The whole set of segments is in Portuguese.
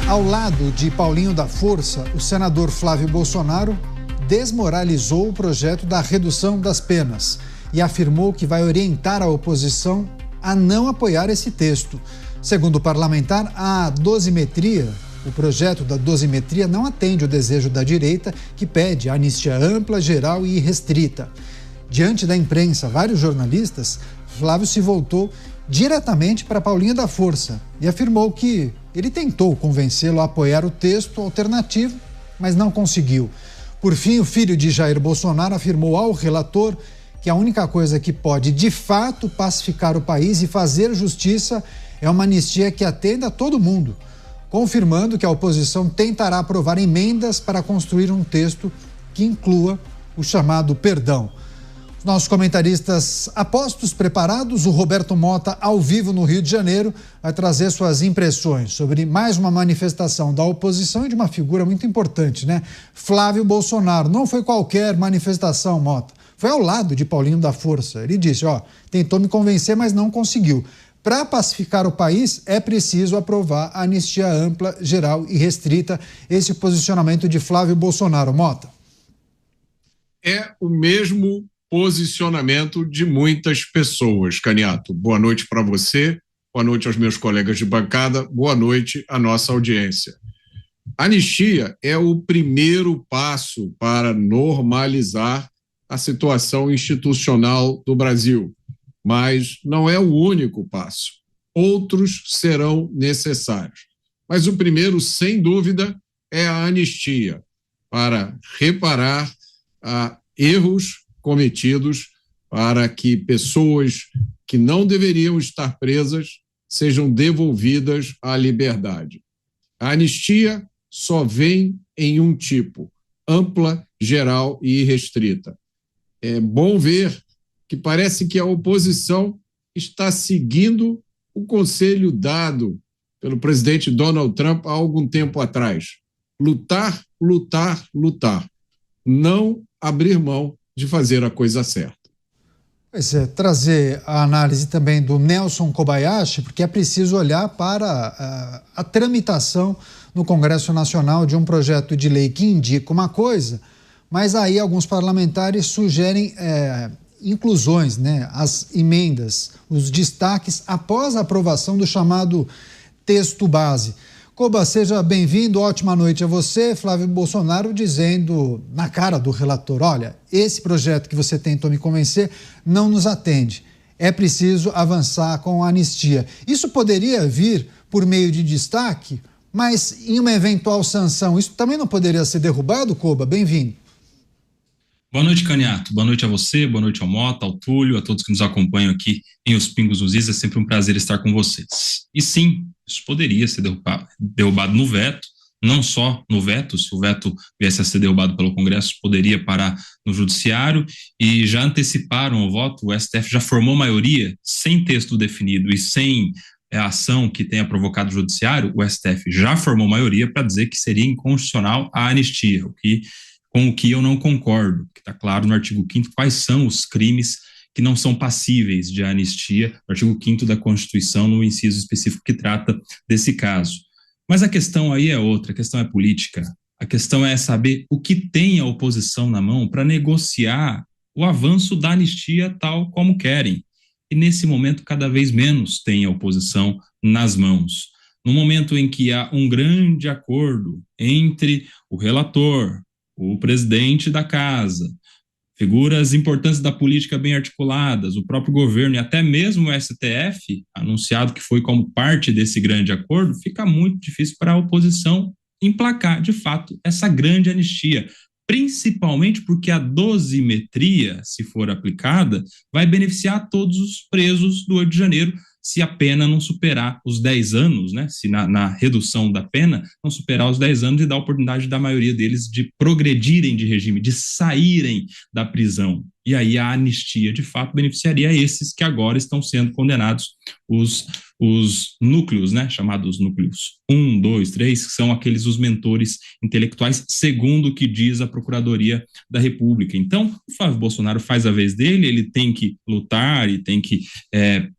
Ao lado de Paulinho da Força, o senador Flávio Bolsonaro desmoralizou o projeto da redução das penas e afirmou que vai orientar a oposição a não apoiar esse texto. Segundo o parlamentar, a dosimetria, o projeto da dosimetria não atende o desejo da direita, que pede anistia ampla, geral e irrestrita. Diante da imprensa, vários jornalistas, Flávio se voltou diretamente para Paulinho da Força e afirmou que ele tentou convencê-lo a apoiar o texto alternativo, mas não conseguiu. Por fim, o filho de Jair Bolsonaro afirmou ao relator que a única coisa que pode, de fato, pacificar o país e fazer justiça é uma anistia que atenda a todo mundo, confirmando que a oposição tentará aprovar emendas para construir um texto que inclua o chamado perdão. Os nossos comentaristas apostos, preparados, o Roberto Mota, ao vivo no Rio de Janeiro, vai trazer suas impressões sobre mais uma manifestação da oposição e de uma figura muito importante, né? Flávio Bolsonaro. Não foi qualquer manifestação, Mota. Foi ao lado de Paulinho da Força. Ele disse, tentou me convencer, mas não conseguiu. Para pacificar o país, é preciso aprovar a anistia ampla, geral e restrita. Esse posicionamento de Flávio Bolsonaro. Mota. É o mesmo posicionamento de muitas pessoas, Caniato. Boa noite para você, boa noite aos meus colegas de bancada, boa noite à nossa audiência. A anistia é o primeiro passo para normalizar a situação institucional do Brasil, mas não é o único passo. Outros serão necessários. Mas o primeiro, sem dúvida, é a anistia, para reparar erros cometidos, para que pessoas que não deveriam estar presas sejam devolvidas à liberdade. A anistia só vem em um tipo: ampla, geral e irrestrita. É bom ver que parece que a oposição está seguindo o conselho dado pelo presidente Donald Trump há algum tempo atrás. Lutar, lutar, lutar. Não abrir mão de fazer a coisa certa. Pois é, trazer a análise também do Nelson Kobayashi, porque é preciso olhar para a tramitação no Congresso Nacional de um projeto de lei que indica uma coisa, mas aí alguns parlamentares sugerem inclusões, né, as emendas, os destaques após a aprovação do chamado texto base. Koba, seja bem-vindo, ótima noite a você. Flávio Bolsonaro dizendo na cara do relator, olha, esse projeto que você tentou me convencer não nos atende. É preciso avançar com a anistia. Isso poderia vir por meio de destaque, mas em uma eventual sanção, isso também não poderia ser derrubado, Koba? Bem-vindo. Boa noite, Caniato. Boa noite a você, boa noite ao Mota, ao Túlio, a todos que nos acompanham aqui em Os Pingos nos Is. É sempre um prazer estar com vocês. E sim, isso poderia ser derrubado no veto, não só no veto, se o veto viesse a ser derrubado pelo Congresso, poderia parar no Judiciário, e já anteciparam o voto, o STF já formou maioria, sem texto definido e sem a ação que tenha provocado o Judiciário, o STF já formou maioria para dizer que seria inconstitucional a anistia, com o que eu não concordo, que está claro no artigo 5º quais são os crimes que não são passíveis de anistia, no artigo 5º da Constituição, no inciso específico que trata desse caso. Mas a questão aí é outra, a questão é política, a questão é saber o que tem a oposição na mão para negociar o avanço da anistia tal como querem. E nesse momento cada vez menos tem a oposição nas mãos. No momento em que há um grande acordo entre o relator, o presidente da casa, figuras importantes da política bem articuladas, o próprio governo e até mesmo o STF, anunciado que foi como parte desse grande acordo, fica muito difícil para a oposição emplacar, de fato, essa grande anistia, principalmente porque a dosimetria, se for aplicada, vai beneficiar todos os presos do 8 de janeiro, se a pena não superar os 10 anos, né? Se na redução da pena não superar os 10 anos e dar a oportunidade da maioria deles de progredirem de regime, de saírem da prisão. e aí a anistia, de fato, beneficiaria esses que agora estão sendo condenados, os núcleos, né, chamados núcleos 1, 2, 3, que são os mentores intelectuais, segundo o que diz a Procuradoria da República. Então, o Flávio Bolsonaro faz a vez dele, ele tem que lutar e tem que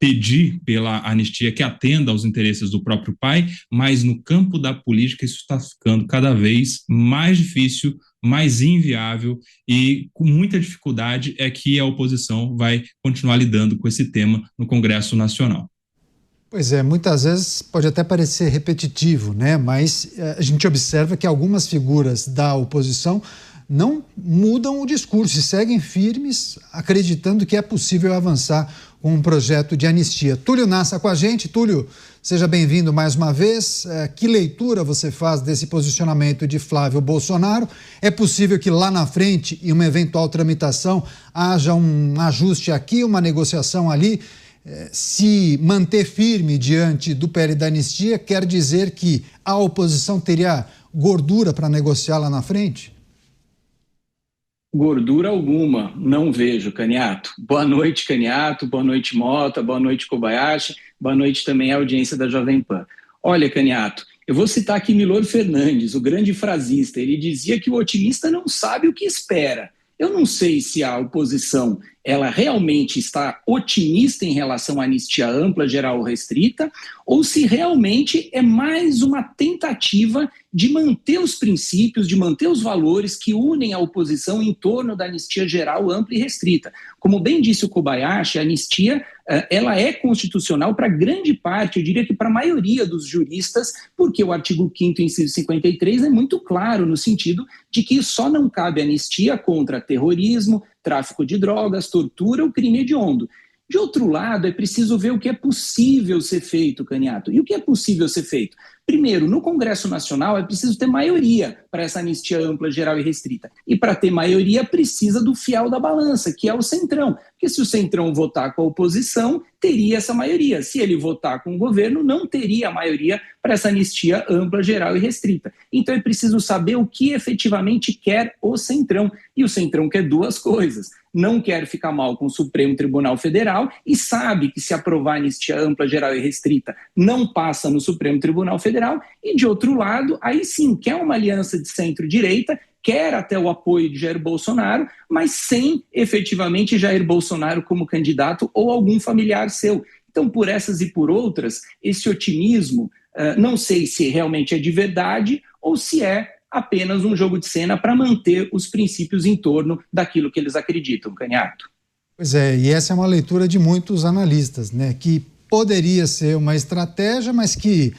pedir pela anistia que atenda aos interesses do próprio pai, mas no campo da política isso está ficando cada vez mais difícil, mais inviável, e com muita dificuldade é que a oposição vai continuar lidando com esse tema no Congresso Nacional. Pois é, muitas vezes pode até parecer repetitivo, né? Mas a gente observa que algumas figuras da oposição não mudam o discurso e seguem firmes, acreditando que é possível avançar com um projeto de anistia. Túlio Nassa com a gente. Túlio, seja bem-vindo mais uma vez. Que leitura você faz desse posicionamento de Flávio Bolsonaro? É possível que lá na frente, em uma eventual tramitação, haja um ajuste aqui, uma negociação ali? Se manter firme diante do PL da anistia quer dizer que a oposição teria gordura para negociar lá na frente? Gordura alguma, não vejo, Caniato. Boa noite, Caniato, boa noite, Mota, boa noite, Kobayashi, boa noite também à audiência da Jovem Pan. Olha, Caniato, eu vou citar aqui Milor Fernandes, o grande frasista. Ele dizia que o otimista não sabe o que espera. Eu não sei se a oposição ela realmente está otimista em relação à anistia ampla, geral ou restrita, ou se realmente é mais uma tentativa de manter os princípios, de manter os valores que unem a oposição em torno da anistia geral, ampla e restrita. Como bem disse o Kobayashi, a anistia ela é constitucional para grande parte, eu diria que para a maioria dos juristas, porque o artigo 5º, inciso 53, é muito claro no sentido de que só não cabe anistia contra terrorismo, tráfico de drogas, tortura ou crime hediondo. De outro lado, é preciso ver o que é possível ser feito, Caniato. E o que é possível ser feito? Primeiro, no Congresso Nacional é preciso ter maioria para essa anistia ampla, geral e restrita. E para ter maioria precisa do fiel da balança, que é o Centrão. Porque se o Centrão votar com a oposição, teria essa maioria. Se ele votar com o governo, não teria a maioria para essa anistia ampla, geral e restrita. Então é preciso saber o que efetivamente quer o Centrão. E o Centrão quer duas coisas. Não quer ficar mal com o Supremo Tribunal Federal e sabe que se aprovar a anistia ampla, geral e restrita, não passa no Supremo Tribunal Federal. E, de outro lado, aí sim, quer uma aliança de centro-direita, quer até o apoio de Jair Bolsonaro, mas sem efetivamente Jair Bolsonaro como candidato ou algum familiar seu. Então, por essas e por outras, esse otimismo, não sei se realmente é de verdade ou se é apenas um jogo de cena para manter os princípios em torno daquilo que eles acreditam, Caniato. Pois é, e essa é uma leitura de muitos analistas, né, que poderia ser uma estratégia, mas que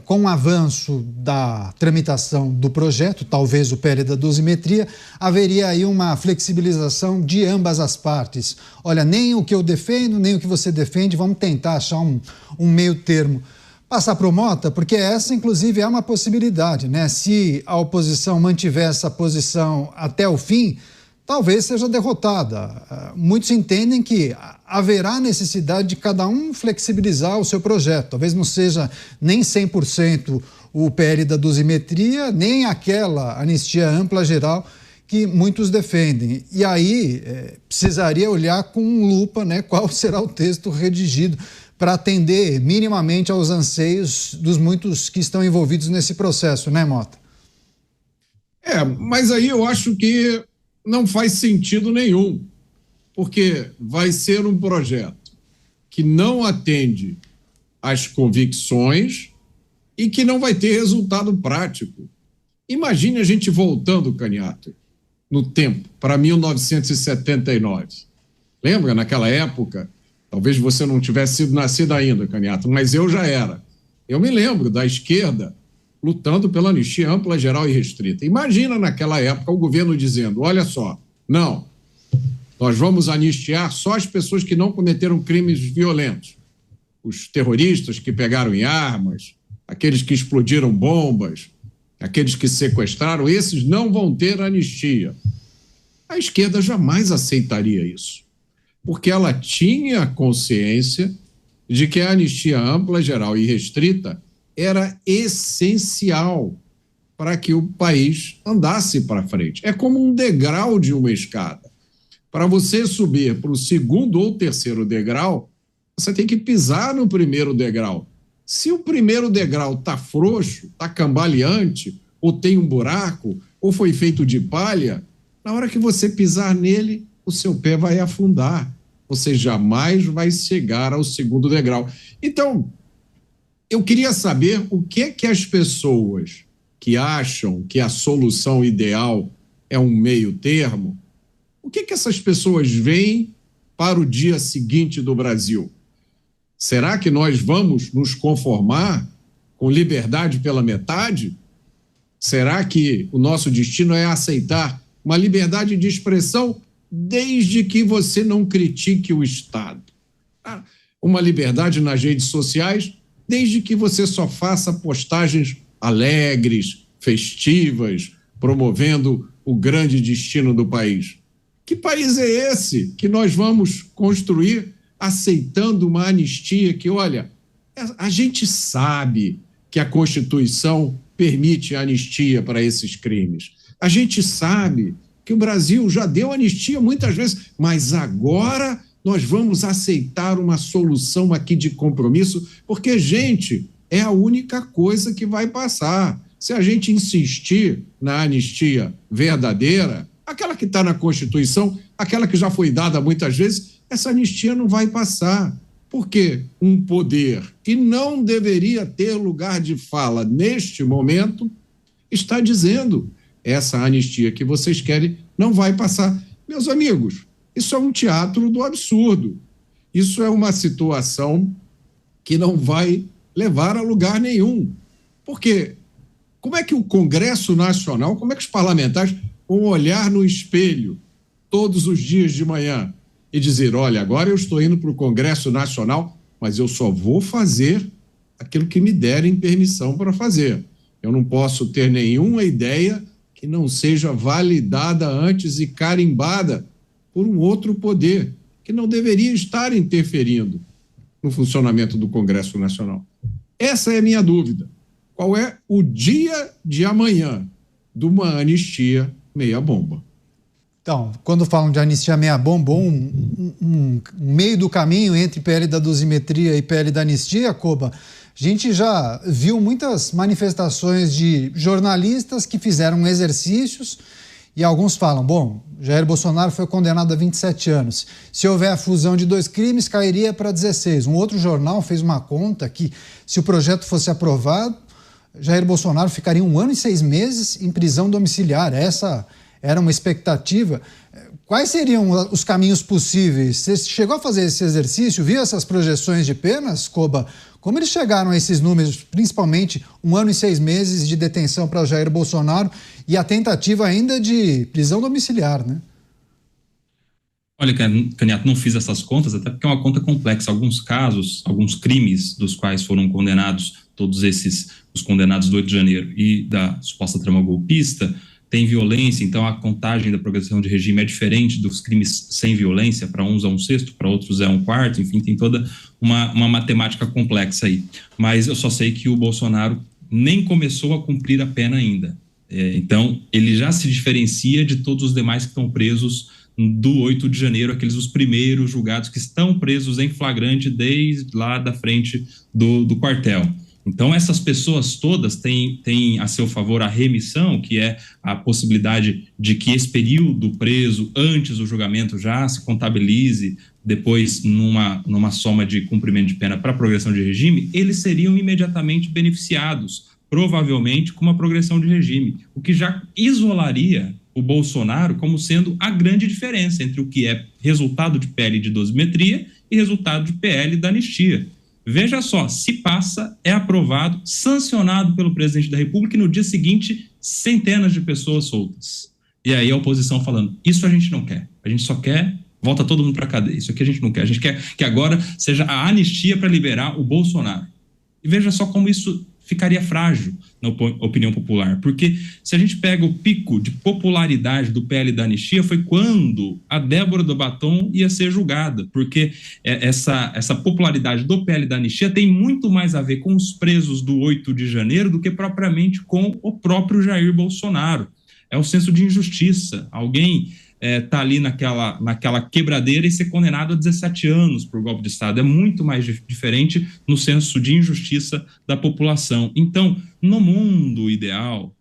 com o avanço da tramitação do projeto, talvez o PL da dosimetria, haveria aí uma flexibilização de ambas as partes. Olha, nem o que eu defendo, nem o que você defende, vamos tentar achar um meio termo. Passar para o Mota, porque essa, inclusive, é uma possibilidade, né? Se a oposição mantiver essa posição até o fim, talvez seja derrotada. Muitos entendem que haverá necessidade de cada um flexibilizar o seu projeto. Talvez não seja nem 100% o PL da dosimetria, nem aquela anistia ampla geral que muitos defendem. E aí precisaria olhar com lupa, né, qual será o texto redigido para atender minimamente aos anseios dos muitos que estão envolvidos nesse processo, né, Mota? Mas aí eu acho que não faz sentido nenhum, porque vai ser um projeto que não atende às convicções e que não vai ter resultado prático. Imagine a gente voltando, Caniato, no tempo, para 1979. Lembra, naquela época? Talvez você não tivesse sido nascido ainda, Caniato, mas eu já era. Eu me lembro da esquerda lutando pela anistia ampla, geral e restrita. Imagina naquela época o governo dizendo, olha só, não, nós vamos anistiar só as pessoas que não cometeram crimes violentos. Os terroristas que pegaram em armas, aqueles que explodiram bombas, aqueles que sequestraram, esses não vão ter anistia. A esquerda jamais aceitaria isso, porque ela tinha consciência de que a anistia ampla, geral e restrita era essencial para que o país andasse para frente. É como um degrau de uma escada. Para você subir para o segundo ou terceiro degrau, você tem que pisar no primeiro degrau. Se o primeiro degrau está frouxo, está cambaleante, ou tem um buraco, ou foi feito de palha, na hora que você pisar nele, o seu pé vai afundar. Você jamais vai chegar ao segundo degrau. Então, eu queria saber o que as pessoas que acham que a solução ideal é um meio termo, o que essas pessoas veem para o dia seguinte do Brasil? Será que nós vamos nos conformar com liberdade pela metade? Será que o nosso destino é aceitar uma liberdade de expressão desde que você não critique o Estado? Uma liberdade nas redes sociais desde que você só faça postagens alegres, festivas, promovendo o grande destino do país? Que país é esse que nós vamos construir aceitando uma anistia que, olha, a gente sabe que a Constituição permite anistia para esses crimes. A gente sabe que o Brasil já deu anistia muitas vezes, mas agora nós vamos aceitar uma solução aqui de compromisso, porque, gente, é a única coisa que vai passar. Se a gente insistir na anistia verdadeira, aquela que está na Constituição, aquela que já foi dada muitas vezes, essa anistia não vai passar. Porque um poder que não deveria ter lugar de fala neste momento está dizendo: essa anistia que vocês querem não vai passar. Meus amigos, isso é um teatro do absurdo. Isso é uma situação que não vai levar a lugar nenhum. Porque como é que o Congresso Nacional, como é que os parlamentares vão olhar no espelho todos os dias de manhã e dizer: olha, agora eu estou indo para o Congresso Nacional, mas eu só vou fazer aquilo que me derem permissão para fazer. Eu não posso ter nenhuma ideia que não seja validada antes e carimbada por um outro poder, que não deveria estar interferindo no funcionamento do Congresso Nacional. Essa é a minha dúvida. Qual é o dia de amanhã de uma anistia meia bomba? Então, quando falam de anistia meia bomba, um meio do caminho entre PL da dosimetria e PL da anistia, Koba, a gente já viu muitas manifestações de jornalistas que fizeram exercícios e alguns falam: bom, Jair Bolsonaro foi condenado a 27 anos. Se houver a fusão de 2 crimes, cairia para 16. Um outro jornal fez uma conta que, se o projeto fosse aprovado, Jair Bolsonaro ficaria 1 ano e 6 meses em prisão domiciliar. Essa era uma expectativa. Quais seriam os caminhos possíveis? Você chegou a fazer esse exercício, viu essas projeções de penas, Koba? Como eles chegaram a esses números, principalmente 1 ano e 6 meses de detenção para o Jair Bolsonaro e a tentativa ainda de prisão domiciliar, né? Olha, Caniato, não fiz essas contas, até porque é uma conta complexa. Alguns casos, alguns crimes dos quais foram condenados, todos esses, os condenados do 8 de janeiro e da suposta trama golpista, tem violência, então a contagem da progressão de regime é diferente dos crimes sem violência. Para uns é 1/6, para outros é 1/4, enfim, tem toda uma matemática complexa aí. Mas eu só sei que o Bolsonaro nem começou a cumprir a pena ainda. Então, ele já se diferencia de todos os demais que estão presos do 8 de janeiro, aqueles os primeiros julgados que estão presos em flagrante desde lá da frente do quartel. Então, essas pessoas todas têm a seu favor a remissão, que é a possibilidade de que esse período preso antes do julgamento já se contabilize depois numa soma de cumprimento de pena para progressão de regime. Eles seriam imediatamente beneficiados, provavelmente com uma progressão de regime, o que já isolaria o Bolsonaro como sendo a grande diferença entre o que é resultado de PL de dosimetria e resultado de PL da anistia. Veja só, se passa, é aprovado, sancionado pelo presidente da República e no dia seguinte, centenas de pessoas soltas. E aí a oposição falando: isso a gente não quer, a gente só quer, volta todo mundo para a cadeia, isso aqui a gente não quer, a gente quer que agora seja a anistia para liberar o Bolsonaro. E veja só como isso ficaria frágil na opinião popular, porque se a gente pega o pico de popularidade do PL da anistia, foi quando a Débora do Batom ia ser julgada, porque essa popularidade do PL da anistia tem muito mais a ver com os presos do 8 de janeiro do que propriamente com o próprio Jair Bolsonaro. É o senso de injustiça. Alguém tá ali naquela quebradeira e ser condenado a 17 anos por golpe de Estado. É muito mais diferente no senso de injustiça da população. Então, no mundo ideal,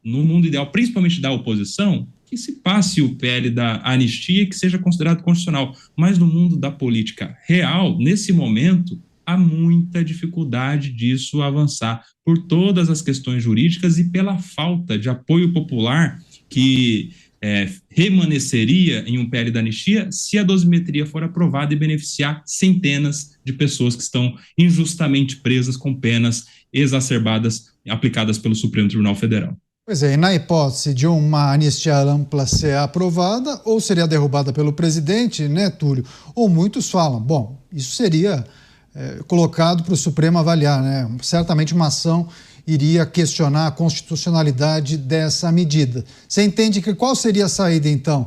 principalmente da oposição, que se passe o PL da anistia e que seja considerado constitucional. Mas no mundo da política real, nesse momento, há muita dificuldade disso avançar por todas as questões jurídicas e pela falta de apoio popular que remanesceria em um PL da anistia se a dosimetria for aprovada e beneficiar centenas de pessoas que estão injustamente presas com penas exacerbadas aplicadas pelo Supremo Tribunal Federal. Pois é, e na hipótese de uma anistia ampla ser aprovada, ou seria derrubada pelo presidente, né, Túlio? Ou muitos falam, bom, isso seria colocado para o Supremo avaliar, né? Certamente uma ação iria questionar a constitucionalidade dessa medida. Você entende que qual seria a saída, então?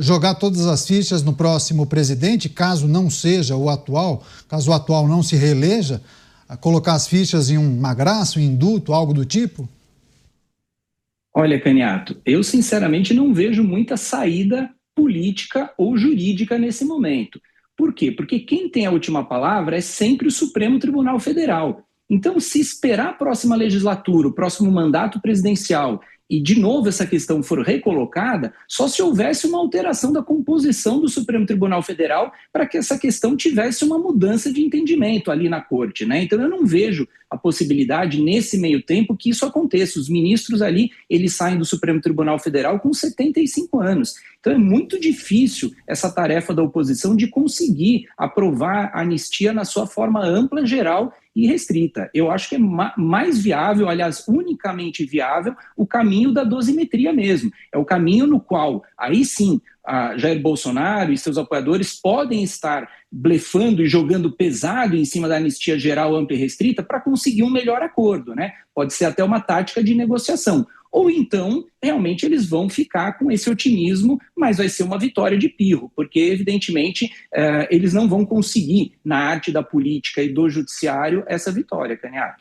Jogar todas as fichas no próximo presidente, caso não seja o atual, caso o atual não se reeleja, colocar as fichas em um magraço, um indulto, algo do tipo? Olha, Caniato, eu sinceramente não vejo muita saída política ou jurídica nesse momento. Por quê? Porque quem tem a última palavra é sempre o Supremo Tribunal Federal. Então, se esperar a próxima legislatura, o próximo mandato presidencial, e de novo essa questão for recolocada, só se houvesse uma alteração da composição do Supremo Tribunal Federal para que essa questão tivesse uma mudança de entendimento ali na corte, né? Então eu não vejo a possibilidade nesse meio tempo que isso aconteça. Os ministros ali, eles saem do Supremo Tribunal Federal com 75 anos. Então é muito difícil essa tarefa da oposição de conseguir aprovar a anistia na sua forma ampla, geral e restrita. Eu acho que é mais viável, aliás, unicamente viável, o caminho da dosimetria mesmo. É o caminho no qual, aí sim, Jair Bolsonaro e seus apoiadores podem estar blefando e jogando pesado em cima da anistia geral, ampla e restrita para conseguir um melhor acordo, né? Pode ser até uma tática de negociação. Ou então, realmente, eles vão ficar com esse otimismo, mas vai ser uma vitória de pirro, porque, evidentemente, eles não vão conseguir, na arte da política e do judiciário, essa vitória, Caniato.